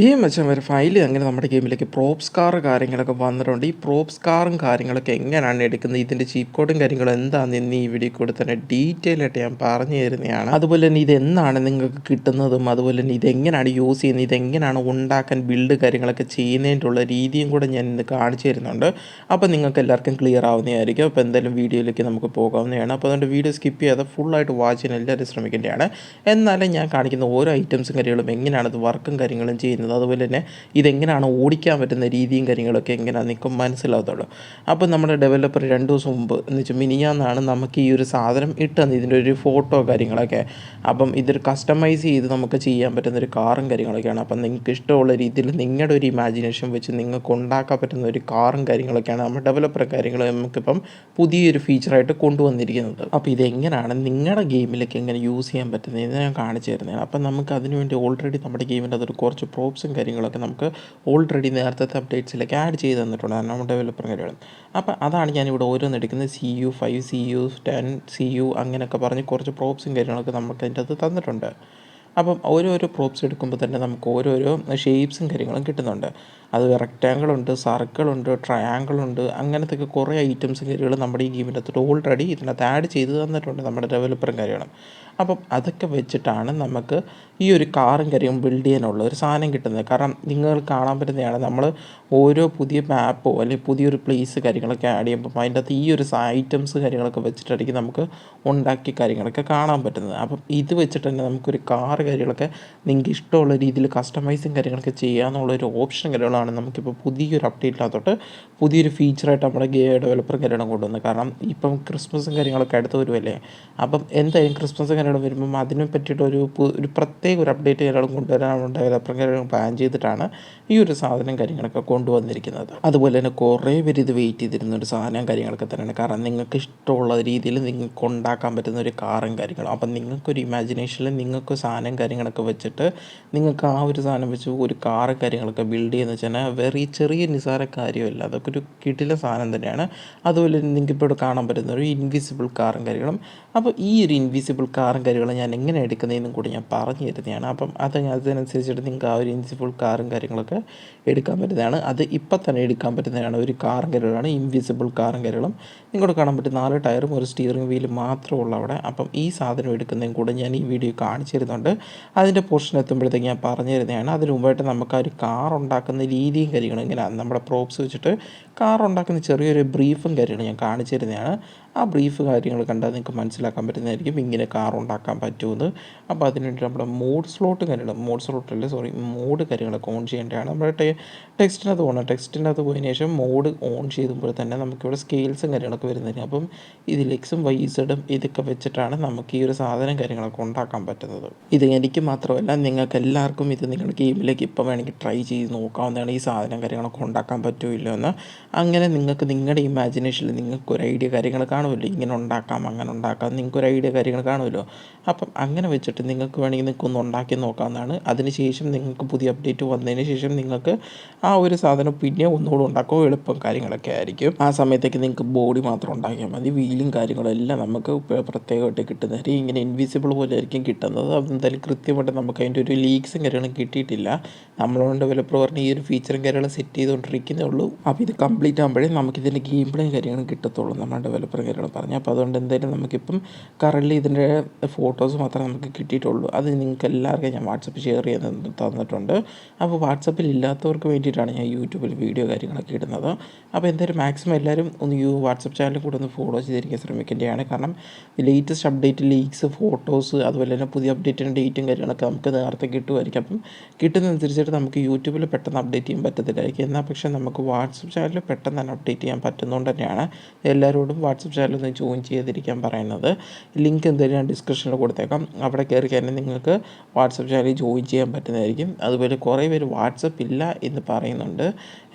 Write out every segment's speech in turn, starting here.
ഈ മച്ചാന്മാരെ ഫയല് അങ്ങനെ നമ്മുടെ ഗെയിമിലേക്ക് പ്രോപ്സ് കാർ കാര്യങ്ങളൊക്കെ വന്നിട്ടുണ്ട്. ഈ പ്രോപ്സ് കാറും കാര്യങ്ങളൊക്കെ എങ്ങനെയാണ് എടുക്കുന്നത്, ഇതിൻ്റെ ചീപ്പ് കോഡും കാര്യങ്ങളും എന്താണെന്ന് ഇന്ന് ഈ വീഡിയോ കൂടെ തന്നെ ഡീറ്റെയിൽ ആയിട്ട് ഞാൻ പറഞ്ഞു തരുന്നതാണ്. അതുപോലെ തന്നെ ഇതെന്നാണ് നിങ്ങൾക്ക് കിട്ടുന്നതും, അതുപോലെ തന്നെ ഇതെങ്ങനെയാണ് യൂസ് ചെയ്യുന്നത്, ഇതെങ്ങനെയാണ് ഉണ്ടാക്കാൻ ബിൽഡ് കാര്യങ്ങളൊക്കെ ചെയ്യുന്നതിനുള്ള രീതിയും കൂടെ ഞാൻ ഇന്ന് കാണിച്ചു തരുന്നുണ്ട്. അപ്പോൾ നിങ്ങൾക്ക് എല്ലാവർക്കും ക്ലിയർ ആവുന്നതായിരിക്കും. അപ്പോൾ എന്തായാലും വീഡിയോയിലേക്ക് നമുക്ക് പോകാവുന്നതാണ്. അപ്പോൾ അതുകൊണ്ട് വീഡിയോ സ്കിപ്പ് ചെയ്യാതെ ഫുള്ളായിട്ട് വാച്ച് ചെയ്യാൻ എല്ലാവരും ശ്രമിക്കേണ്ടതാണ്. എന്നാലും ഞാൻ കാണിക്കുന്ന ഓരോ ഐറ്റംസും കാര്യങ്ങളും എങ്ങനെയാണ് അത് വർക്കും കാര്യങ്ങളും ചെയ്യുന്നത്, അതുപോലെ തന്നെ ഇതെങ്ങനെയാണ് ഓടിക്കാൻ പറ്റുന്ന രീതിയും കാര്യങ്ങളൊക്കെ എങ്ങനെയാണ് നിങ്ങൾക്ക് മനസ്സിലാകത്തുള്ളൂ. അപ്പോൾ നമ്മുടെ ഡെവലപ്പർ 2 ദിവസം മുമ്പ് എന്ന് വെച്ചാൽ മിനിഞ്ഞാന്നാണ് നമുക്ക് ഈ ഒരു സാധനം ഇട്ടത്, ഇതിൻ്റെ ഒരു ഫോട്ടോ കാര്യങ്ങളൊക്കെ. അപ്പം ഇതൊരു കസ്റ്റമൈസ് ചെയ്ത് നമുക്ക് ചെയ്യാൻ പറ്റുന്ന ഒരു കാറും കാര്യങ്ങളൊക്കെയാണ്. അപ്പം നിങ്ങൾക്ക് ഇഷ്ടമുള്ള രീതിയിൽ നിങ്ങളുടെ ഒരു ഇമാജിനേഷൻ വെച്ച് നിങ്ങൾക്ക് ഉണ്ടാക്കാൻ പറ്റുന്ന ഒരു കാറും കാര്യങ്ങളൊക്കെയാണ് നമ്മുടെ ഡെവലപ്പർ കാര്യങ്ങൾ നമുക്കിപ്പം പുതിയൊരു ഫീച്ചറായിട്ട് കൊണ്ടുവന്നിരിക്കുന്നത്. അപ്പോൾ ഇതെങ്ങനെയാണ് നിങ്ങളുടെ ഗെയിമിലേക്ക് എങ്ങനെ യൂസ് ചെയ്യാൻ പറ്റുന്നത് ഞാൻ കാണിച്ചു തരുന്നതാണ്. അപ്പം നമുക്ക് അതിനുവേണ്ടി ഓൾറെഡി നമ്മുടെ ഗെയിമിൻ്റെ അതൊരു കുറച്ച് പ്രോപ്സും കാര്യങ്ങളൊക്കെ നമുക്ക് ഓൾറെഡി നേരത്തെ അപ്ഡേറ്റ്സിലേക്ക് ആഡ് ചെയ്ത് തന്നിട്ടുണ്ട് നമ്മുടെ ഡെവലപ്പർ കാര്യങ്ങളും. അപ്പോൾ അതാണ് ഞാനിവിടെ ഓരോന്ന് എടുക്കുന്നത്. CU5, CU10, CU അങ്ങനെയൊക്കെ പറഞ്ഞ് കുറച്ച് പ്രോപ്സും കാര്യങ്ങളൊക്കെ നമുക്ക് അതിൻ്റെ അത് തന്നിട്ടുണ്ട്. അപ്പം ഓരോരോ പ്രോപ്സ് എടുക്കുമ്പോൾ തന്നെ നമുക്ക് ഓരോരോ ഷേപ്സും കാര്യങ്ങളും കിട്ടുന്നുണ്ട്. അത് റെക്റ്റാങ്കിളുണ്ട്, സർക്കിളുണ്ട്, ട്രയാങ്കിളുണ്ട്, അങ്ങനത്തെയൊക്കെ കുറേ ഐറ്റംസും കാര്യങ്ങളും നമ്മുടെ ഈ ഗെയിമിൻ്റെ അകത്തോട്ട് ഓൾറെഡി ഇതിനകത്ത് ആഡ് ചെയ്ത് തന്നിട്ടുണ്ട് നമ്മുടെ ഡെവലപ്പറും കാര്യങ്ങളും. അപ്പം അതൊക്കെ വെച്ചിട്ടാണ് നമുക്ക് ഈ ഒരു കാറും കാര്യവും ബിൽഡ് ചെയ്യാനുള്ള ഒരു സാധനം കിട്ടുന്നത്. കാരണം നിങ്ങൾ കാണാൻ പറ്റുന്നതാണ്, നമ്മൾ ഓരോ പുതിയ മാപ്പോ അല്ലെങ്കിൽ പുതിയൊരു പ്ലേസ് കാര്യങ്ങളൊക്കെ ആഡ് ചെയ്യുമ്പോൾ അതിൻ്റെ അകത്ത് ഈ ഒരു ഐറ്റംസ് കാര്യങ്ങളൊക്കെ വെച്ചിട്ടായിരിക്കും നമുക്ക് ഉണ്ടാക്കിയ കാര്യങ്ങളൊക്കെ കാണാൻ പറ്റുന്നത്. അപ്പം ഇത് വെച്ചിട്ട് തന്നെ നമുക്കൊരു കാറ് കാര്യങ്ങളൊക്കെ നിങ്ങൾക്ക് ഇഷ്ടമുള്ള രീതിയിൽ കസ്റ്റമൈസും കാര്യങ്ങളൊക്കെ ചെയ്യാമെന്നുള്ളൊരു ഓപ്ഷൻ കാര്യങ്ങളാണ് നമുക്കിപ്പോൾ പുതിയൊരു അപ്ഡേറ്റിനകത്തോട്ട് പുതിയൊരു ഫീച്ചറായിട്ട് നമ്മുടെ ഡെവലപ്പർ കാര്യങ്ങളും കൊണ്ടുവന്നത്. കാരണം ഇപ്പം ക്രിസ്മസും കാര്യങ്ങളൊക്കെ അടുത്ത് വരുമല്ലേ. അപ്പം എന്തായാലും ക്രിസ്മസ് കാര്യങ്ങൾ വരുമ്പം അതിനെ പറ്റിയിട്ട് ഒരു പ്രത്യേക ഒരു അപ്ഡേറ്റ് കാര്യങ്ങളും കൊണ്ടുവരാൻ ഡെവലപ്പർ കാര്യങ്ങൾ പ്ലാൻ ചെയ്തിട്ടാണ് ഈ ഒരു സാധനം കാര്യങ്ങളൊക്കെ കൊണ്ടുവന്നിരിക്കുന്നത്. അതുപോലെ തന്നെ കുറേ പേര് ഇത് വെയിറ്റ് ചെയ്തിരുന്ന ഒരു സാധനം കാര്യങ്ങളൊക്കെ തന്നെയാണ്. കാരണം നിങ്ങൾക്ക് ഇഷ്ടമുള്ള രീതിയിൽ നിങ്ങൾക്ക് ഉണ്ടാക്കാൻ പറ്റുന്ന ഒരു കാറും കാര്യങ്ങളും. അപ്പം നിങ്ങൾക്കൊരു ഇമാജിനേഷനിൽ നിങ്ങൾക്ക് സാധനം കാര്യങ്ങളൊക്കെ വെച്ചിട്ട് നിങ്ങൾക്ക് ആ ഒരു സാധനം വെച്ച് ഒരു കാറ് കാര്യങ്ങളൊക്കെ ബിൽഡ് ചെയ്യുന്ന വെച്ചാൽ വെറി ചെറിയ നിസാര കാര്യമല്ല, അതൊക്കെ ഒരു കിടിലൻ സാധനം തന്നെയാണ്. അതുപോലെ നിങ്ങൾക്ക് ഇപ്പോൾ ഇവിടെ കാണാൻ പറ്റുന്ന ഒരു ഇൻവിസിബിൾ കാറും കാര്യങ്ങളും. അപ്പോൾ ഈ ഒരു ഇൻവിസിബിൾ കാറും കാര്യങ്ങളും ഞാൻ എങ്ങനെ എടുക്കുന്നതെന്നും കൂടി ഞാൻ പറഞ്ഞു തരുന്നതാണ്. അപ്പം അതിനനുസരിച്ചിട്ട് നിങ്ങൾക്ക് ആ ഒരു ഇൻവിസിബിൾ കാറും കാര്യങ്ങളൊക്കെ എടുക്കാൻ പറ്റുന്നതാണ്. അത് ഇപ്പം തന്നെ എടുക്കാൻ പറ്റുന്നതാണ്. ഒരു കാറും കാര്യങ്ങളാണ് ഇൻവിസിബിൾ കാറും കാര്യങ്ങളും. നിങ്ങൾക്ക് കാണാൻ പറ്റും 4 ടയറും ഒരു സ്റ്റിയറിംഗ് വീലും മാത്രമുള്ള അവിടെ. അപ്പം ഈ സാധനം എടുക്കുന്നതും കൂടെ ഞാൻ ഈ വീഡിയോ കാണിച്ചു തരുന്നുണ്ട്. അതിൻ്റെ പോർഷൻ എത്തുമ്പോഴത്തേക്ക് ഞാൻ പറഞ്ഞു തരുന്നതാണ്. അതിന് മുമ്പായിട്ട് നമുക്ക് ആ ഒരു കാർ ഉണ്ടാക്കുന്ന രീതിയും കാര്യങ്ങളും ഇങ്ങനെയാണ് നമ്മുടെ പ്രോപ്സ് വെച്ചിട്ട് കാർ ഉണ്ടാക്കുന്ന ചെറിയൊരു ബ്രീഫും കാര്യങ്ങളും ഞാൻ കാണിച്ചു തരുന്നതാണ്. ആ ബ്രീഫ് കാര്യങ്ങൾ കണ്ടാൽ നിങ്ങൾക്ക് മനസ്സിലാക്കാൻ പറ്റുന്നതായിരിക്കും ഇങ്ങനെ കാർ ഉണ്ടാക്കാൻ പറ്റുമെന്ന്. അപ്പോൾ അതിനുവേണ്ടി നമ്മുടെ മോഡ് കാര്യങ്ങളൊക്കെ ഓൺ ചെയ്യേണ്ടതാണ്. നമ്മുടെ ടെക്സ്റ്റിനകത്ത് പോകണം. ടെക്സ്റ്റിനകത്ത് പോയതിന് ശേഷം മോഡ് ഓൺ ചെയ്യുമ്പോൾ തന്നെ നമുക്കിവിടെ സ്കെയിൽസും കാര്യങ്ങളൊക്കെ വരുന്നതിന്. അപ്പം ഇതിൽ എക്സും വൈ സെഡും ഇതൊക്കെ വെച്ചിട്ടാണ് നമുക്ക് ഈ ഒരു സാധനം കാര്യങ്ങളൊക്കെ ഉണ്ടാക്കാൻ പറ്റുന്നത്. ഇത് എനിക്ക് മാത്രമല്ല നിങ്ങൾക്ക് എല്ലാവർക്കും ഇത് നിങ്ങളുടെ ഗെയിമിലേക്ക് ഇപ്പോൾ വേണമെങ്കിൽ ട്രൈ ചെയ്ത് നോക്കാവുന്നതാണ്. ഈ സാധനം കാര്യങ്ങളൊക്കെ ഉണ്ടാക്കാൻ പറ്റുമല്ലോ എന്ന്. അങ്ങനെ നിങ്ങൾക്ക് നിങ്ങളുടെ ഇമാജിനേഷനിൽ നിങ്ങൾക്കൊരു ഐഡിയ കാര്യങ്ങൾ കാണുമല്ലോ, ഇങ്ങനെ ഉണ്ടാക്കാം അങ്ങനെ ഉണ്ടാക്കാം, നിങ്ങൾക്കൊരു ഐഡിയ കാര്യങ്ങൾ കാണുമല്ലോ. അപ്പം അങ്ങനെ വെച്ചിട്ട് നിങ്ങൾക്ക് വേണമെങ്കിൽ നിങ്ങൾക്കൊന്ന് ഉണ്ടാക്കി നോക്കാവുന്നതാണ്. അതിനുശേഷം നിങ്ങൾക്ക് പുതിയ അപ്ഡേറ്റ് വന്നതിന് ശേഷം നിങ്ങൾക്ക് ആ ഒരു സാധനം പിന്നെ ഒന്നുകൂടെ ഉണ്ടാക്കുക എളുപ്പം കാര്യങ്ങളൊക്കെ ആയിരിക്കും. ആ സമയത്തേക്ക് നിങ്ങൾക്ക് ബോഡി മാത്രം ഉണ്ടാക്കിയാൽ മതി. വീലും കാര്യങ്ങളും എല്ലാം നമുക്ക് പ്രത്യേകമായിട്ട് കിട്ടുന്നത് ഇങ്ങനെ ഇൻവിസിബിൾ പോലെ ആയിരിക്കും കിട്ടുന്നത്. അതെന്തായാലും കൃത്യമായിട്ട് നമുക്ക് അതിൻ്റെ ഒരു ലീക്സും കാര്യങ്ങളും കിട്ടിയിട്ടില്ല. നമ്മളോട് ഡെവലപ്പർ പറഞ്ഞ് ഈ ഒരു ഫീച്ചറും കാര്യങ്ങളും സെറ്റ് ചെയ്തുകൊണ്ടിരിക്കുന്നേ ഉള്ളൂ. അപ്പോൾ ഇത് കംപ്ലീറ്റ് ആകുമ്പോഴേ നമുക്കിതിൻ്റെ ഗെയിം പ്ലേയും കാര്യങ്ങളും കിട്ടത്തുള്ളൂ നമ്മുടെ ഡെവലപ്പർ കാര്യങ്ങൾ പറഞ്ഞു. അപ്പോൾ അതുകൊണ്ട് എന്തായാലും നമുക്കിപ്പം കറൻറ്റ്ലി ഇതിൻ്റെ ഫോട്ടോസ് മാത്രമേ നമുക്ക് കിട്ടിയിട്ടുള്ളൂ. അത് നിങ്ങൾക്ക് എല്ലാവർക്കും ഞാൻ വാട്സപ്പ് ഷെയർ ചെയ്ത് തന്നിട്ടുണ്ട്. അപ്പോൾ വാട്സപ്പിൽ ഇല്ലാത്തവർക്ക് വേണ്ടിയിട്ടാണ് ഞാൻ യൂട്യൂബിൽ വീഡിയോ കാര്യങ്ങളൊക്കെ ഇടുന്നത്. അപ്പോൾ എന്തായാലും മാക്സിമം എല്ലാവരും ഒന്ന് വാട്സപ്പ് ചാനലും കൂടെ ഒന്ന് ഫോളോ ചെയ്തിരിക്കാൻ ശ്രമിക്കേണ്ടതാണ്. കാരണം ലേറ്റസ്റ്റ് അപ്ഡേറ്റ് ലീക്സ് ഫോട്ടോസ് അതുപോലെ തന്നെ പുതിയ അപ്ഡേറ്റിൻ്റെ ഡേറ്റും കാര്യങ്ങളൊക്കെ നമുക്ക് നേരത്തെ കിട്ടുമായിരിക്കും. അപ്പം കിട്ടുന്നതനുസരിച്ചിട്ട് നമുക്ക് യൂട്യൂബിൽ പെട്ടെന്ന് അപ്ഡേറ്റ് ചെയ്യാൻ പറ്റത്തില്ലായിരിക്കും. എന്നാൽ പക്ഷേ നമുക്ക് വാട്സപ്പ് ചാനൽ പെട്ടെന്ന് തന്നെ അപ്ഡേറ്റ് ചെയ്യാൻ പറ്റുന്നതുകൊണ്ട് തന്നെയാണ് എല്ലാവരോടും വാട്സപ്പ് ചാനൽ ഒന്ന് ജോയിൻ ചെയ്തിരിക്കാൻ പറയുന്നത്. ലിങ്ക് എന്തായാലും ഞാൻ ഡിസ്ക്രിപ്ഷനിൽ കൊടുത്തേക്കാം. അവിടെ കയറി കഴിഞ്ഞാൽ നിങ്ങൾക്ക് വാട്സപ്പ് ചാനലിൽ ജോയിൻ ചെയ്യാൻ പറ്റുന്നതായിരിക്കും. അതുപോലെ കുറേ പേര് വാട്സപ്പ് ഇല്ല എന്ന് പറയുന്നുണ്ട്.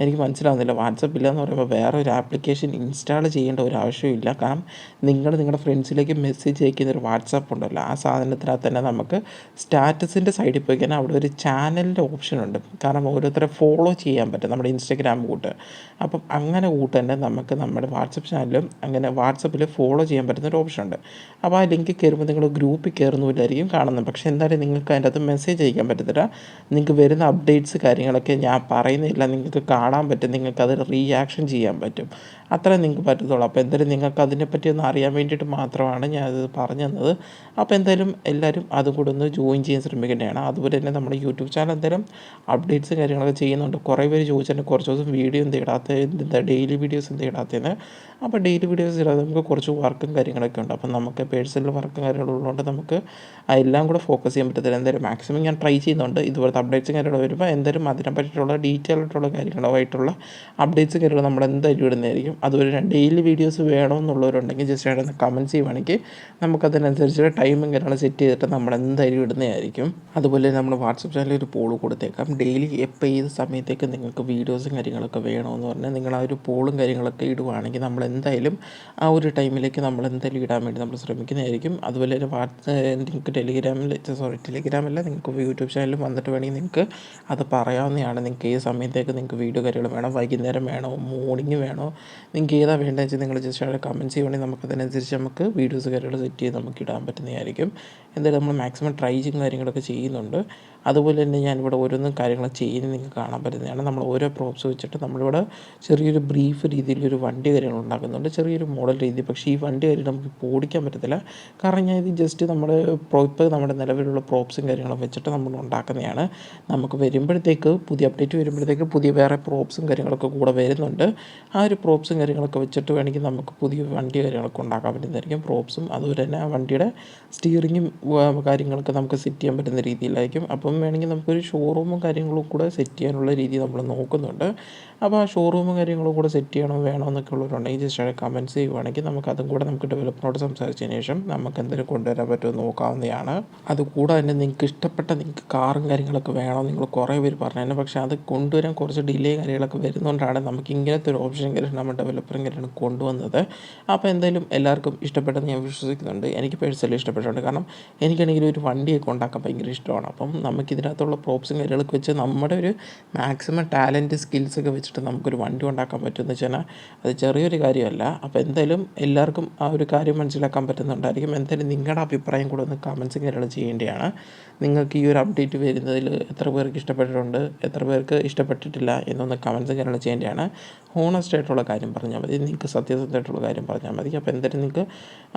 എനിക്ക് മനസ്സിലാവുന്നില്ല. വാട്സപ്പ് ഇല്ല എന്ന് പറയുമ്പോൾ വേറെ ഒരു ആപ്ലിക്കേഷൻ ഇൻസ്റ്റാൾ ചെയ്യേണ്ട ഒരു ആവശ്യമില്ല. കാരണം നിങ്ങളുടെ ഫ്രണ്ട്സിലേക്ക് മെസ്സേജ് അയക്കുന്ന ഒരു വാട്സപ്പ് ഉണ്ടല്ലോ, ആ സാധനത്തിനകത്ത് തന്നെ നമുക്ക് സ്റ്റാറ്റസിൻ്റെ സൈഡിൽ പോയി കഴിഞ്ഞാൽ അവിടെ ഒരു ചാനലിൻ്റെ ഓപ്ഷൻ ഉണ്ട്. കാരണം ഓരോരുത്തരെ ഫോളോ ചെയ്യാൻ പറ്റും നമ്മുടെ ഇൻസ്റ്റാഗ്രാം കൂട്ട്. അപ്പം അങ്ങനെ കൂട്ട് തന്നെ നമുക്ക് നമ്മുടെ വാട്സപ്പ് ചാനലും അങ്ങനെ വാട്സപ്പിൽ ഫോളോ ചെയ്യാൻ പറ്റുന്നൊരു ഓപ്ഷൻ ഉണ്ട്. അപ്പോൾ ആ ലിങ്കിൽ കയറുമ്പോൾ നിങ്ങൾ ഗ്രൂപ്പിൽ കയറുന്നവരായിരിക്കും കാണുന്നത്. പക്ഷേ എന്തായാലും നിങ്ങൾക്ക് അതിൻ്റെ അകത്ത് മെസ്സേജ് അയക്കാൻ പറ്റത്തില്ല. നിങ്ങൾക്ക് വരുന്ന അപ്ഡേറ്റ്സ് കാര്യങ്ങളൊക്കെ ഞാൻ പറയുന്നില്ല, നിങ്ങൾക്ക് കാണാൻ പറ്റും, നിങ്ങൾക്കത് റിയാക്ഷൻ ചെയ്യാൻ പറ്റും, അത്രയും നിങ്ങൾക്ക് പറ്റത്തുള്ളൂ. അപ്പോൾ എന്തായാലും നിങ്ങൾക്ക് അതിനെപ്പറ്റി ഒന്ന് അറിയാൻ വേണ്ടിയിട്ട് മാത്രമാണ് ഞാനത് പറഞ്ഞു തന്നത്. അപ്പോൾ എന്തായാലും എല്ലാവരും അതും കൂടെ ഒന്ന് ജോയിൻ ചെയ്യാൻ ശ്രമിക്കേണ്ടതാണ്. അതുപോലെ തന്നെ നമ്മുടെ യൂട്യൂബ് ചാനൽ എന്തായാലും അപ്ഡേറ്റ്സ് കാര്യങ്ങളൊക്കെ ചെയ്യുന്നുണ്ട്. കുറേ പേര് ചോദിച്ചിട്ടുണ്ട് കുറച്ച് ദിവസം വീഡിയോ എന്ത് ഇടാത്തത്, എന്താ ഡെയിലി വീഡിയോസ് എന്ത് ഇടാത്തതെന്ന്. അപ്പോൾ ഡെയിലി വീഡിയോസ് ഇടാതെ നമുക്ക് കുറച്ച് വർക്കും കാര്യങ്ങളൊക്കെ ഉണ്ട്. അപ്പം നമുക്ക് പേഴ്സണൽ വർക്കും കാര്യങ്ങളുള്ളതുകൊണ്ട് നമുക്ക് എല്ലാം കൂടെ ഫോക്കസ് ചെയ്യാൻ പറ്റത്തില്ല. എന്തായാലും മാക്സിമം ഞാൻ ട്രൈ ചെയ്യുന്നുണ്ട്. ഇതുപോലത്തെ അപ്ഡേറ്റ്സും കാര്യങ്ങളും വരുമ്പോൾ എന്തായാലും അതിനെ പറ്റിയിട്ടുള്ള ഡീറ്റെയിൽ ആയിട്ടുള്ള കാര്യങ്ങളുമായിട്ടുള്ള അപ്ഡേറ്റ്സ് കാര്യങ്ങൾ നമ്മൾ എന്തായാലും ഇടുന്നതായിരിക്കും. അതുപോലെ തന്നെ ഡെയിലി വീഡിയോസ് വേണമെന്നുള്ളവരുണ്ടെങ്കിൽ ജസ്റ്റ് ആയിട്ട് കമൻറ്റ് ചെയ്യുവാണെങ്കിൽ നമുക്കതിനനുസരിച്ച് ടൈമും കാര്യങ്ങളും സെറ്റ് ചെയ്തിട്ട് നമ്മൾ എന്തായാലും ഇടുന്നതായിരിക്കും. അതുപോലെ നമ്മൾ വാട്സപ്പ് ചാനലിൽ ഒരു പോൾ കൊടുത്തേക്കാം. ഡെയിലി എപ്പോൾ ഏത് സമയത്തേക്ക് നിങ്ങൾക്ക് വീഡിയോസും കാര്യങ്ങളൊക്കെ വേണമെന്ന് പറഞ്ഞാൽ നിങ്ങൾ ആ ഒരു പോളും കാര്യങ്ങളൊക്കെ ഇടുവാണെങ്കിൽ നമ്മൾ എന്തായാലും ആ ഒരു ടൈമിലേക്ക് നമ്മൾ എന്തായാലും ഇടാൻ വേണ്ടി നമ്മൾ ശ്രമിക്കുന്നതായിരിക്കും. അതുപോലെ തന്നെ നിങ്ങൾക്ക് ടെലിഗ്രാമല്ല, നിങ്ങൾക്ക് യൂട്യൂബ് ചാനലിൽ വന്നിട്ട് വേണമെങ്കിൽ നിങ്ങൾക്ക് അത് പറയാവുന്നതാണ്. നിങ്ങൾക്ക് ഏത് സമയത്തേക്ക് നിങ്ങൾക്ക് വീഡിയോ കാര്യങ്ങൾ വേണം, വൈകുന്നേരം വേണോ, മോർണിംഗ് വേണോ, നിങ്ങൾക്ക് ഏതാ വേണ്ടതെന്ന് വെച്ചാൽ നിങ്ങൾ ജസ്റ്റ് അവിടെ കമൻറ്റ് ചെയ്യുവാണെങ്കിൽ നമുക്കതിനനുസരിച്ച് നമുക്ക് വീഡിയോസ് കാര്യങ്ങൾ സെറ്റ് ചെയ്ത് നമുക്ക് ഇടാൻ പറ്റുന്നതായിരിക്കും. എന്തായാലും നമ്മൾ മാക്സിമം ട്രൈ ചെയ്യും കാര്യങ്ങളൊക്കെ ചെയ്യുന്നുണ്ട്. അതുപോലെ തന്നെ ഞാനിവിടെ ഓരോന്നും കാര്യങ്ങൾ ചെയ്യുന്നത് നിങ്ങൾക്ക് കാണാൻ പറ്റുന്നതാണ്. നമ്മൾ ഓരോ പ്രോപ്സ് വെച്ചിട്ട് നമ്മളിവിടെ ചെറിയൊരു ബ്രീഫ് രീതിയിലൊരു വണ്ടി കാര്യങ്ങൾ ഉണ്ടാക്കുന്നുണ്ട്, ചെറിയൊരു മോഡൽ രീതി. പക്ഷേ ഈ വണ്ടി കാര്യം നമുക്ക് ഇപ്പോൾ ഓടിക്കാൻ പറ്റത്തില്ല. കാരണം ഞാൻ ഇത് ജസ്റ്റ് നമ്മുടെ ഇപ്പോൾ നമ്മുടെ നിലവിലുള്ള പ്രോപ്സും കാര്യങ്ങളും വെച്ചിട്ട് നമ്മൾ ഉണ്ടാക്കുന്നതാണ്. നമുക്ക് വരുമ്പോഴത്തേക്ക് പുതിയ അപ്ഡേറ്റ് വരുമ്പോഴത്തേക്ക് പുതിയ വേറെ പ്രോപ്സും കാര്യങ്ങളൊക്കെ കൂടെ വരുന്നുണ്ട്. ആ ഒരു പ്രോപ്സും കാര്യങ്ങളൊക്കെ വെച്ചിട്ട് വേണമെങ്കിൽ നമുക്ക് പുതിയ വണ്ടി കാര്യങ്ങളൊക്കെ ഉണ്ടാക്കാൻ പറ്റുന്നതായിരിക്കും. പ്രോപ്സും അതുപോലെ തന്നെ ആ വണ്ടിയുടെ സ്റ്റിയറിങ്ങും കാര്യങ്ങളൊക്കെ നമുക്ക് സെറ്റ് ചെയ്യാൻ പറ്റുന്ന രീതിയിലായിരിക്കും. അപ്പം വേണമെങ്കിൽ നമുക്കൊരു ഷോറൂമും കാര്യങ്ങളും കൂടെ സെറ്റ് ചെയ്യാനുള്ള രീതി നമ്മൾ നോക്കുന്നുണ്ട്. അപ്പോൾ ആ ഷോറൂമും കാര്യങ്ങളും കൂടെ സെറ്റ് ചെയ്യണോ വേണോ എന്നൊക്കെ ഉള്ളവരുണ്ടെങ്കിൽ ജസ്റ്റ് കമൻറ്റ്സ് ചെയ്യുവാണെങ്കിൽ നമുക്കതും കൂടെ നമുക്ക് ഡെവലപ്പറിനോട് സംസാരിച്ചതിന് ശേഷം നമുക്ക് എന്തെങ്കിലും കൊണ്ടുവരാൻ പറ്റുമോ നോക്കാവുന്നതാണ്. അതുകൂടെ തന്നെ നിങ്ങൾക്ക് കാറും കാര്യങ്ങളൊക്കെ വേണോ നിങ്ങൾ കുറേ പേര് പറഞ്ഞു, പക്ഷേ അത് കൊണ്ടുവരാൻ കുറച്ച് ഡിലേ കാര്യങ്ങളൊക്കെ വരുന്നതുകൊണ്ടാണ് നമുക്ക് ഇങ്ങനത്തെ ഒരു ഓപ്ഷൻ കാര്യം നമ്മൾ ഡെവലപ്പറും കാര്യമാണ് കൊണ്ടുവന്നത്. അപ്പോൾ എന്തായാലും എല്ലാവർക്കും ഇഷ്ടപ്പെട്ടെന്ന് ഞാൻ വിശ്വസിക്കുന്നുണ്ട്. എനിക്ക് പേഴ്സണലി ഇഷ്ടപ്പെട്ടിട്ടുണ്ട്. കാരണം എനിക്കാണെങ്കിൽ ഒരു വണ്ടിയൊക്കെ ഉണ്ടാക്കാൻ ഭയങ്കര ഇഷ്ടമാണ്. അപ്പം നമുക്കിതിനകത്തുള്ള പ്രോപ്സും കാര്യങ്ങളൊക്കെ വെച്ച് നമ്മുടെ ഒരു മാക്സിമം ടാലൻറ്റ് സ്കിൽസൊക്കെ വെച്ചിട്ട് നമുക്കൊരു വണ്ടി ഉണ്ടാക്കാൻ പറ്റുമെന്ന് വെച്ചാൽ അത് ചെറിയൊരു കാര്യമല്ല. അപ്പോൾ എന്തായാലും എല്ലാവർക്കും ആ ഒരു കാര്യം മനസ്സിലാക്കാൻ പറ്റുന്നുണ്ടായിരിക്കും. എന്തായാലും നിങ്ങളുടെ അഭിപ്രായം കൂടെ ഒന്ന് കമൻസും കാര്യങ്ങൾ ചെയ്യേണ്ടതാണ്. നിങ്ങൾക്ക് ഈ ഒരു അപ്ഡേറ്റ് വരുന്നതിൽ എത്ര പേർക്ക് ഇഷ്ടപ്പെട്ടിട്ടുണ്ട്, എത്ര പേർക്ക് ഇഷ്ടപ്പെട്ടിട്ടില്ല എന്നൊന്ന് കമൻസും കാര്യങ്ങൾ ചെയ്യേണ്ടതാണ്. ഹോണസ്റ്റ് ആയിട്ടുള്ള കാര്യം പറഞ്ഞാൽ മതി, നിങ്ങൾക്ക് സത്യസന്ധമായിട്ടുള്ള കാര്യം പറഞ്ഞാൽ മതി. അപ്പോൾ എന്തായാലും നിങ്ങൾക്ക്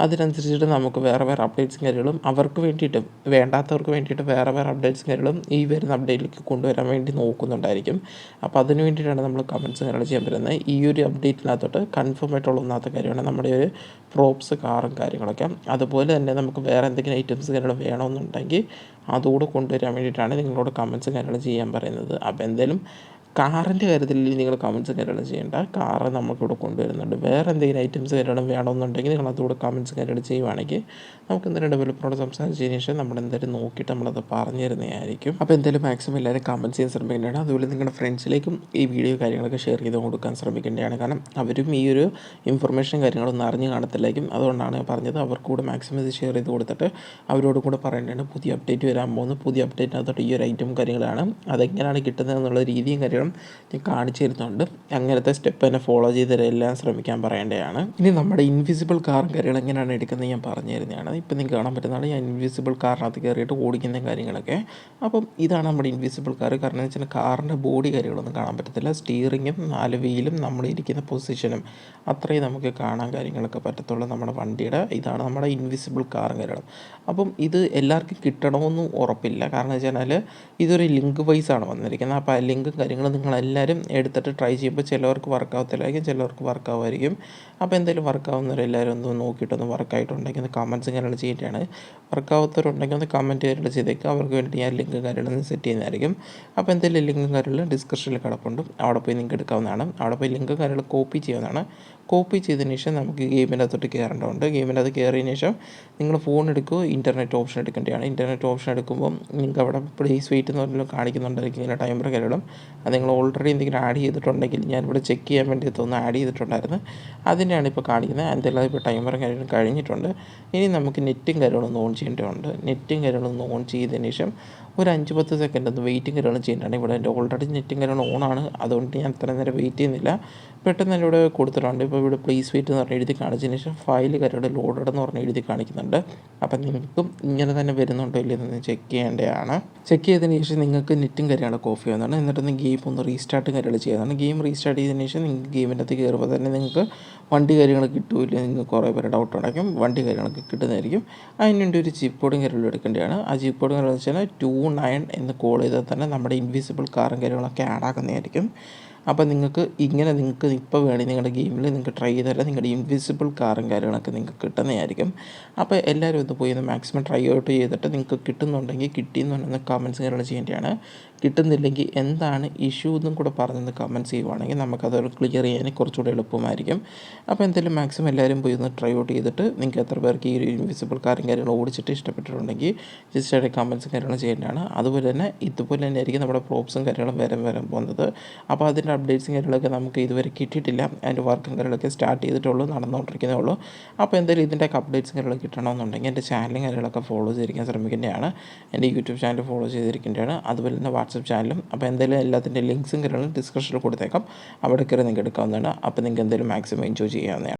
അതിനനുസരിച്ചിട്ട് നമുക്ക് വേറെ വേറെ അപ്ഡേറ്റ്സും കാര്യങ്ങളും അവർക്ക് വേണ്ടിയിട്ടും വേണ്ടാത്തവർക്ക് വേണ്ടിയിട്ട് വേറെ വേറെ അപ്ഡേറ്റ്സും കാര്യങ്ങളും ഈ വരുന്ന അപ്ഡേറ്റിലേക്ക് കൊണ്ടുവരാൻ വേണ്ടി നോക്കുന്നുണ്ടായിരിക്കും. അപ്പോൾ അതിന് വേണ്ടിയിട്ടാണ് നമ്മൾ കമൻറ്റ്സും കാര്യങ്ങൾ ചെയ്യാൻ പറ്റുന്നത്. ഈ ഒരു അപ്ഡേറ്റിനകത്തോട്ട് കൺഫേം ആയിട്ടുള്ള ഒന്നാമത്തെ കാര്യമാണ് നമ്മുടെ ഒരു പ്രോപ്സ് കാറും കാര്യങ്ങളൊക്കെ. അതുപോലെ തന്നെ നമുക്ക് വേറെ എന്തെങ്കിലും ഐറ്റംസ് കാര്യങ്ങൾ വേണമെന്നുണ്ടെങ്കിൽ അതുകൂടെ കൊണ്ടുവരാൻ വേണ്ടിയിട്ടാണ് നിങ്ങളോട് കമൻറ്റ്സും കാര്യങ്ങൾ ചെയ്യാൻ പറയുന്നത്. അപ്പോൾ എന്തായാലും കാറിൻ്റെ കാര്യത്തിൽ നിങ്ങൾ കമൻറ്റ്സ് കാര്യങ്ങൾ ചെയ്യേണ്ട, കാറ് നമുക്കിവിടെ കൊണ്ടുവരുന്നുണ്ട്. വേറെ എന്തെങ്കിലും ഐറ്റംസ് കാര്യങ്ങളും വേണമെന്നുണ്ടെങ്കിൽ നിങ്ങൾ അതുകൂടെ കമൻറ്റ്സ് കാര്യങ്ങൾ ചെയ്യുവാണെങ്കിൽ നമുക്ക് എന്തായാലും ഡെവലപ്പറോട് സംസാരിച്ചതിന് ശേഷം നമ്മൾ എന്തായാലും നോക്കിയിട്ട് നമ്മളത് പറഞ്ഞു തരുന്നതായിരിക്കും. അപ്പോൾ എന്തായാലും മാക്സിമം എല്ലാവരും കമൻറ്റ്സ് ചെയ്യാൻ ശ്രമിക്കേണ്ടതാണ്. അതുപോലെ നിങ്ങളുടെ ഫ്രണ്ട്സിലേക്കും ഈ വീഡിയോ കാര്യങ്ങളൊക്കെ ഷെയർ ചെയ്ത് കൊടുക്കാൻ ശ്രമിക്കേണ്ടതാണ്. കാരണം അവരും ഈ ഒരു ഇൻഫർമേഷൻ കാര്യങ്ങളൊന്നും അറിഞ്ഞ് കാണത്തില്ലായിരിക്കും. അതുകൊണ്ടാണ് ഞാൻ പറഞ്ഞത് അവർക്ക് കൂടെ മാക്സിമം ഇത് ഷെയർ ചെയ്ത് കൊടുത്തിട്ട് അവരോട് കൂടെ പറയേണ്ടതാണ് പുതിയ അപ്ഡേറ്റ് വരാൻ പോകുന്നു, പുതിയ അപ്ഡേറ്റിനകത്തോട്ട് ഈ ഒരു ഐറ്റം കാര്യങ്ങളാണ്, അതെങ്ങനെയാണ് കിട്ടുന്നത് എന്നുള്ള രീതിയും കാര്യങ്ങളും ഞാൻ കാണിച്ചു തരുന്നുണ്ട്. അങ്ങനത്തെ സ്റ്റെപ്പ് തന്നെ ഫോളോ ചെയ്ത് എല്ലാം ശ്രമിക്കാൻ പറയേണ്ടതാണ്. ഇനി നമ്മുടെ ഇൻവിസിബിൾ കാറും കാര്യങ്ങൾ എങ്ങനെയാണ് എടുക്കുന്നത് ഞാൻ പറഞ്ഞു തരുന്നതാണ്. ഇപ്പം നിങ്ങൾക്ക് കാണാൻ പറ്റുന്നതാണ് ഞാൻ ഇൻവിസിബിൾ കാറിനകത്ത് കയറിയിട്ട് ഓടിക്കുന്ന കാര്യങ്ങളൊക്കെ. അപ്പം ഇതാണ് നമ്മുടെ ഇൻവിസിബിൾ കാർ. കാരണം എന്ന് വെച്ചാൽ കാറിൻ്റെ ബോഡി കാര്യങ്ങളൊന്നും കാണാൻ പറ്റത്തില്ല. സ്റ്റിയറിങ്ങും 4 വീലും നമ്മളിരിക്കുന്ന പൊസിഷനും അത്രയും നമുക്ക് കാണാൻ കാര്യങ്ങളൊക്കെ പറ്റത്തുള്ളൂ നമ്മുടെ വണ്ടിയുടെ. ഇതാണ് നമ്മുടെ ഇൻവിസിബിൾ കാറും കാര്യങ്ങളും. അപ്പം ഇത് എല്ലാവർക്കും കിട്ടണമെന്നും ഉറപ്പില്ല. കാരണം എന്ന് വെച്ചാൽ ഇതൊരു ലിങ്ക് വൈസാണ് വന്നിരിക്കുന്നത്. അപ്പോൾ ആ ലിങ്കും കാര്യങ്ങളും നിങ്ങളെല്ലാവരും എടുത്തിട്ട് ട്രൈ ചെയ്യുമ്പോൾ ചിലവർക്ക് വർക്കാവത്തില്ലായിരിക്കും, ചിലവർക്ക് വർക്കാവുമായിരിക്കും. അപ്പോൾ എന്തായാലും വർക്കാവുന്നവരെല്ലാവരും ഒന്ന് നോക്കിയിട്ടൊന്ന് വർക്കായിട്ടുണ്ടെങ്കിൽ ഒന്ന് കമൻറ്റ്സും കാര്യങ്ങൾ ചെയ്തിട്ടാണ്. വർക്കാവാത്തവരുണ്ടെങ്കിൽ ഒന്ന് കമൻറ്റ് കാര്യങ്ങൾ ചെയ്തേക്കുക. അവർക്ക് വേണ്ടി ഞാൻ ലിങ്ക് കാര്യങ്ങളൊന്ന് സെറ്റ് ചെയ്യുന്നതായിരിക്കും. അപ്പോൾ എന്തായാലും ലിങ്കും കാര്യങ്ങളും ഡിസ്ക്രിപ്ഷനിൽ കിടപ്പുണ്ട്, അവിടെ പോയി നിങ്ങൾക്ക് എടുക്കാവുന്നതാണ്. അവിടെ പോയി ലിങ്ക് കാര്യങ്ങൾ കോപ്പി ചെയ്യാവുന്നതാണ്. കോപ്പി ചെയ്തതിന് ശേഷം നമുക്ക് ഗെയിമിൻ്റെ അകത്തോട്ട് കയറേണ്ടതുണ്ട്. ഗെയിമിൻ്റെ അത് കയറിയതിന് ശേഷം നിങ്ങൾ ഫോൺ എടുക്കുക, ഇൻ്റർനെറ്റ് ഓപ്ഷൻ എടുക്കേണ്ടതാണ്. ഇൻ്റർനെറ്റ് ഓപ്ഷൻ എടുക്കുമ്പോൾ നിങ്ങൾക്ക് അവിടെ പ്ലേസ് വെയിറ്റ് എന്ന് പറഞ്ഞാൽ കാണിക്കുന്നുണ്ടായിരിക്കും ഇങ്ങനെ ടൈമർ കാര്യങ്ങളും. അത് നിങ്ങൾ ഓൾറെഡി എന്തെങ്കിലും ആഡ് ചെയ്തിട്ടുണ്ടെങ്കിൽ ഞാനിവിടെ ചെക്ക് ചെയ്യാൻ വേണ്ടി ഒന്ന് ആഡ് ചെയ്തിട്ടുണ്ടായിരുന്നു, അതിൻ്റെയാണ് ഇപ്പോൾ കാണിക്കുന്നത്. എന്തെല്ലാം ഇപ്പോൾ ടൈമറും കാര്യങ്ങളും കഴിഞ്ഞിട്ടുണ്ട്. ഇനി നമുക്ക് നെറ്റും കാര്യങ്ങളൊന്ന് ഓൺ ചെയ്യേണ്ടതുണ്ട്. നെറ്റും കാര്യങ്ങളൊന്ന് ഓൺ ചെയ്തതിന് ശേഷം ഒരു 5-10 സെക്കൻഡ് ഒന്ന് വെയിറ്റും കാര്യങ്ങളും ചെയ്യേണ്ടതാണ്. ഇവിടെ എൻ്റെ ഓൾറെഡി നെറ്റും കാര്യങ്ങളും ഓണാണ്, അതുകൊണ്ട് ഞാൻ അത്ര നേരം വെയിറ്റ് ചെയ്യുന്നില്ല. പെട്ടെന്ന് തന്നെ ഇവിടെ കൊടുത്തിട്ടുണ്ട്. ഇപ്പോൾ ഇവിടെ പ്ലീസ് വെയിറ്റ് എന്ന് പറഞ്ഞ് എഴുതി കാണിച്ചതിന് ശേഷം ഫയൽ കാര്യങ്ങളുടെ ലോഡഡ് എന്ന് പറഞ്ഞ് എഴുതി കാണിക്കുന്നുണ്ട്. അപ്പം നിങ്ങൾക്കും ഇങ്ങനെ തന്നെ വരുന്നുണ്ടോ ഇല്ലെന്ന് ചെക്ക് ചെയ്യേണ്ടതാണ്. ചെക്ക് ചെയ്തതിന് ശേഷം നിങ്ങൾക്ക് നെറ്റും കാര്യങ്ങളൊക്കെ ഓഫ് ചെയ്യുന്നതാണ്. എന്നിട്ടൊന്ന് ഗെയിം ഒന്ന് റീസ്റ്റാർട്ട് കാര്യങ്ങൾ ചെയ്യുന്നതാണ്. ഗെയിം റീസ്റ്റാർട്ട് ചെയ്തതിന് ശേഷം നിങ്ങൾക്ക് ഗെയിമിൻ്റെ അകത്ത് കയറുമ്പോൾ തന്നെ നിങ്ങൾക്ക് വണ്ടി കാര്യങ്ങൾ കിട്ടൂല, നിങ്ങൾക്ക് കുറേ പേര് ഡൗട്ട് ഉണ്ടാക്കും. വണ്ടി കാര്യങ്ങളൊക്കെ കിട്ടുന്നതായിരിക്കും. അതിനുവേണ്ടി ഒരു ചീപ്പ് കോഡും കാര്യങ്ങളും എടുക്കേണ്ടതാണ്. ആ ചീപ്പ് കോഡ് കാര്യങ്ങൾ വെച്ചാൽ 29 എന്ന് കോൾ ചെയ്താൽ തന്നെ നമ്മുടെ ഇൻവിസിബിൾ കാറും കാര്യങ്ങളൊക്കെ ആഡ് ആക്കുന്നതായിരിക്കും. അപ്പോൾ നിങ്ങൾക്ക് ഇപ്പോൾ വേണമെങ്കിൽ നിങ്ങളുടെ ഗെയിമിൽ നിങ്ങൾക്ക് ട്രൈ ചെയ്താൽ നിങ്ങളുടെ ഇൻവിസിബിൾ കാറും കാര്യങ്ങളൊക്കെ നിങ്ങൾക്ക് കിട്ടുന്നതായിരിക്കും. അപ്പോൾ എല്ലാവരും ഇത് പോയി ഒന്ന് മാക്സിമം ട്രൈ ഔട്ട് ചെയ്തിട്ട് നിങ്ങൾക്ക് കിട്ടുന്നുണ്ടെങ്കിൽ കിട്ടിയെന്നുണ്ടെന്ന് കമൻറ്റ്സ് കാര്യങ്ങൾ ചെയ്യേണ്ടതാണ്. കിട്ടുന്നില്ലെങ്കിൽ എന്താണ് ഇഷ്യൂ എന്നും കൂടെ പറഞ്ഞൊന്ന് കമൻറ്റ്സ് ചെയ്യുവാണെങ്കിൽ നമുക്കത് ക്ലിയർ ചെയ്യാൻ കുറച്ചുകൂടെ എളുപ്പമായിരിക്കും. അപ്പോൾ എന്തായാലും മാക്സിമം എല്ലാവരും പോയി ഒന്ന് ട്രൈ ഔട്ട് ചെയ്തിട്ട് നിങ്ങൾക്ക് എത്ര പേർക്ക് ഈ ഒരു ഇൻവിസിബിൾ കാറും കാര്യങ്ങളും ഓടിച്ചിട്ട് ഇഷ്ടപ്പെട്ടിട്ടുണ്ടെങ്കിൽ ജസ്റ്റ് ആയിട്ട് കമൻറ്റ്സും കാര്യങ്ങളും ചെയ്യേണ്ടതാണ്. അതുപോലെ തന്നെ ഇതുപോലെ തന്നെ ആയിരിക്കും നമ്മുടെ പ്രോപ്സും കാര്യങ്ങളും വരാൻ പോകുന്നത്. അപ്പോൾ അതിൻ്റെ അപ്ഡേറ്റ്സും കാര്യങ്ങളൊക്കെ നമുക്ക് ഇതുവരെ കിട്ടിയിട്ടില്ല. അതിൻ്റെ വർക്കും കാര്യങ്ങളൊക്കെ സ്റ്റാർട്ട് ചെയ്തിട്ടുള്ളൂ, നടന്നുകൊണ്ടിരിക്കുന്നേ ഉള്ളൂ. അപ്പോൾ എന്തായാലും ഇതിൻ്റെയൊക്കെ അപ്ഡേറ്റ്സും കാര്യങ്ങളൊക്കെ കിട്ടണമെന്നുണ്ടെങ്കിൽ എൻ്റെ ചാനലും കാര്യങ്ങളൊക്കെ ഫോളോ ചെയ്തിരിക്കാൻ ശ്രമിക്കേണ്ടതാണ്. എൻ്റെ യൂട്യൂബ് ചാനൽ ഫോളോ ചെയ്തിരിക്കേണ്ടതാണ്. അതുപോലെ തന്നെ വാട്സപ്പ് ചാനലും. അപ്പോൾ എന്തായാലും എല്ലാത്തിൻ്റെ ലിങ്ക്സും കാര്യങ്ങളും ഡിസ്ക്രിപ്ഷനിൽ കൊടുത്തേക്കാം. അവിടെ കയറി നിങ്ങൾക്ക് എടുക്കാവുന്നതാണ്. അപ്പോൾ നിങ്ങൾക്ക് എന്തായാലും മാക്സിമം എൻജോയ് ചെയ്യാവുന്നതാണ്.